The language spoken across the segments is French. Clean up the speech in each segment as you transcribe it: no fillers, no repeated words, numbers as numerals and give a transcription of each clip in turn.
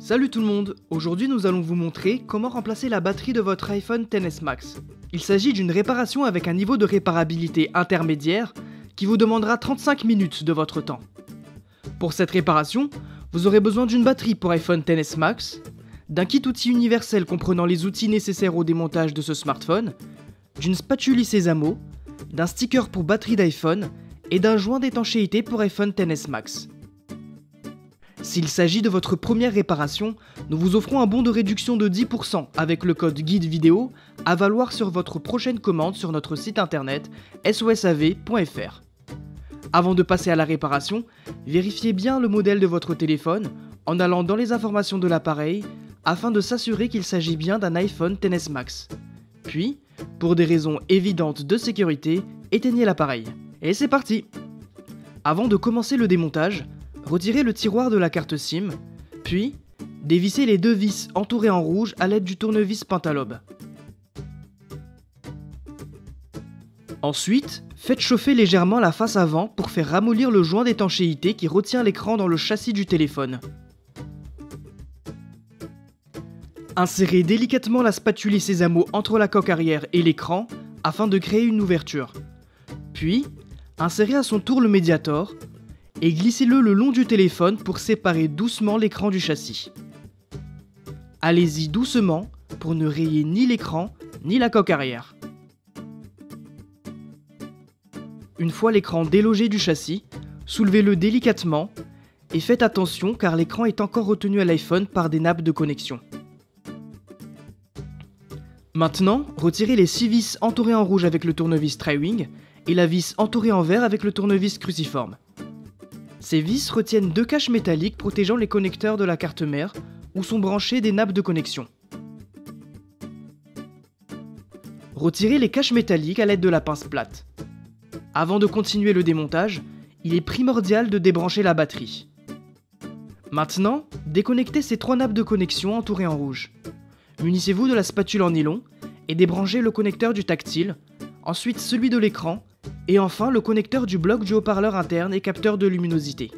Salut tout le monde, aujourd'hui nous allons vous montrer comment remplacer la batterie de votre iPhone XS Max. Il s'agit d'une réparation avec un niveau de réparabilité intermédiaire qui vous demandera 35 minutes de votre temps. Pour cette réparation, vous aurez besoin d'une batterie pour iPhone XS Max, d'un kit outil universel comprenant les outils nécessaires au démontage de ce smartphone, d'une spatule Sésamo, d'un sticker pour batterie d'iPhone et d'un joint d'étanchéité pour iPhone XS Max. S'il s'agit de votre première réparation, nous vous offrons un bon de réduction de 10% avec le code guide vidéo à valoir sur votre prochaine commande sur notre site internet sosav.fr. Avant de passer à la réparation, vérifiez bien le modèle de votre téléphone en allant dans les informations de l'appareil afin de s'assurer qu'il s'agit bien d'un iPhone XS Max. Puis, pour des raisons évidentes de sécurité, éteignez l'appareil. Et c'est parti! Avant de commencer le démontage, retirez le tiroir de la carte SIM, puis dévissez les deux vis entourées en rouge à l'aide du tournevis Pentalobe. Ensuite, faites chauffer légèrement la face avant pour faire ramollir le joint d'étanchéité qui retient l'écran dans le châssis du téléphone. Insérez délicatement la spatule Sésamo entre la coque arrière et l'écran afin de créer une ouverture. Puis, insérez à son tour le médiator et glissez-le le long du téléphone pour séparer doucement l'écran du châssis. Allez-y doucement pour ne rayer ni l'écran ni la coque arrière. Une fois l'écran délogé du châssis, soulevez-le délicatement et faites attention car l'écran est encore retenu à l'iPhone par des nappes de connexion. Maintenant, retirez les 6 vis entourées en rouge avec le tournevis Tri-Wing et la vis entourée en vert avec le tournevis Cruciforme. Ces vis retiennent deux caches métalliques protégeant les connecteurs de la carte mère où sont branchées des nappes de connexion. Retirez les caches métalliques à l'aide de la pince plate. Avant de continuer le démontage, il est primordial de débrancher la batterie. Maintenant, déconnectez ces 3 nappes de connexion entourées en rouge. Munissez-vous de la spatule en nylon et débranchez le connecteur du tactile, ensuite celui de l'écran, et enfin le connecteur du bloc du haut-parleur interne et capteur de luminosité.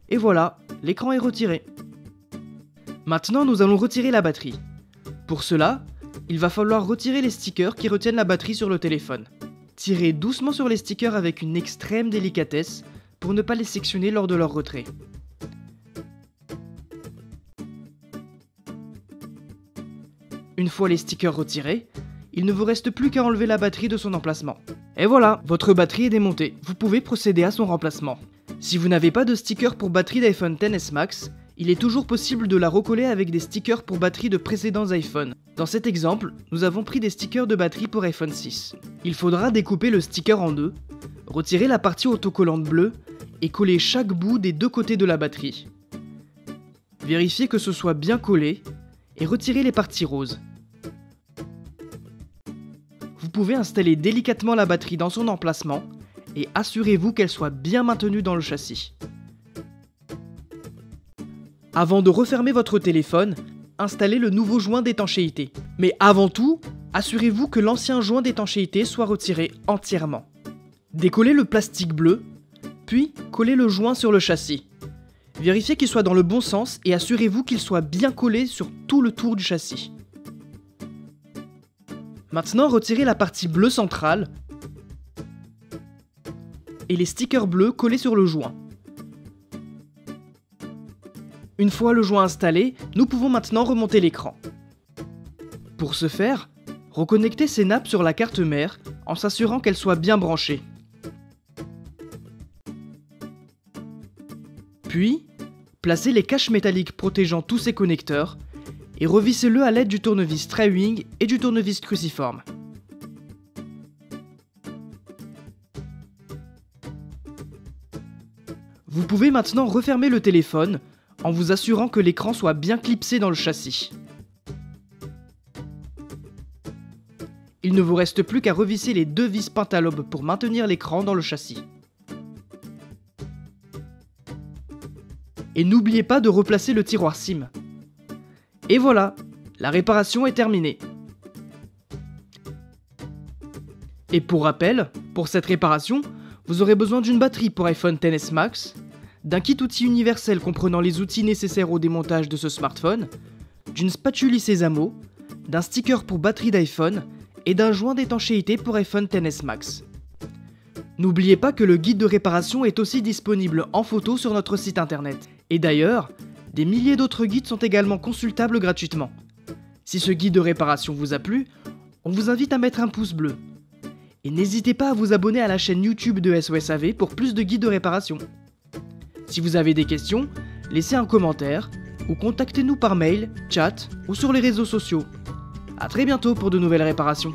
Et voilà, l'écran est retiré. Maintenant nous allons retirer la batterie. Pour cela, il va falloir retirer les stickers qui retiennent la batterie sur le téléphone. Tirez doucement sur les stickers avec une extrême délicatesse pour ne pas les sectionner lors de leur retrait. Une fois les stickers retirés, il ne vous reste plus qu'à enlever la batterie de son emplacement. Et voilà, votre batterie est démontée, vous pouvez procéder à son remplacement. Si vous n'avez pas de sticker pour batterie d'iPhone XS Max, il est toujours possible de la recoller avec des stickers pour batterie de précédents iPhones. Dans cet exemple, nous avons pris des stickers de batterie pour iPhone 6. Il faudra découper le sticker en deux, retirer la partie autocollante bleue et coller chaque bout des deux côtés de la batterie. Vérifiez que ce soit bien collé et retirez les parties roses. Vous pouvez installer délicatement la batterie dans son emplacement et assurez-vous qu'elle soit bien maintenue dans le châssis. Avant de refermer votre téléphone, installez le nouveau joint d'étanchéité. Mais avant tout, assurez-vous que l'ancien joint d'étanchéité soit retiré entièrement. Décollez le plastique bleu, puis collez le joint sur le châssis. Vérifiez qu'il soit dans le bon sens et assurez-vous qu'il soit bien collé sur tout le tour du châssis. Maintenant, retirez la partie bleue centrale et les stickers bleus collés sur le joint. Une fois le joint installé, nous pouvons maintenant remonter l'écran. Pour ce faire, reconnectez ces nappes sur la carte mère en s'assurant qu'elles soient bien branchées. Puis, placez les caches métalliques protégeant tous ces connecteurs et revissez-le à l'aide du tournevis Tri-Wing et du tournevis Cruciforme. Vous pouvez maintenant refermer le téléphone en vous assurant que l'écran soit bien clipsé dans le châssis. Il ne vous reste plus qu'à revisser les deux vis Pentalobe pour maintenir l'écran dans le châssis. Et n'oubliez pas de replacer le tiroir SIM. Et voilà, la réparation est terminée. Et pour rappel, pour cette réparation, vous aurez besoin d'une batterie pour iPhone XS Max, d'un kit outil universel comprenant les outils nécessaires au démontage de ce smartphone, d'une spatule Sésamo, d'un sticker pour batterie d'iPhone et d'un joint d'étanchéité pour iPhone XS Max. N'oubliez pas que le guide de réparation est aussi disponible en photo sur notre site internet. Et d'ailleurs, des milliers d'autres guides sont également consultables gratuitement. Si ce guide de réparation vous a plu, on vous invite à mettre un pouce bleu. Et n'hésitez pas à vous abonner à la chaîne YouTube de SOSAV pour plus de guides de réparation. Si vous avez des questions, laissez un commentaire ou contactez-nous par mail, chat ou sur les réseaux sociaux. A très bientôt pour de nouvelles réparations.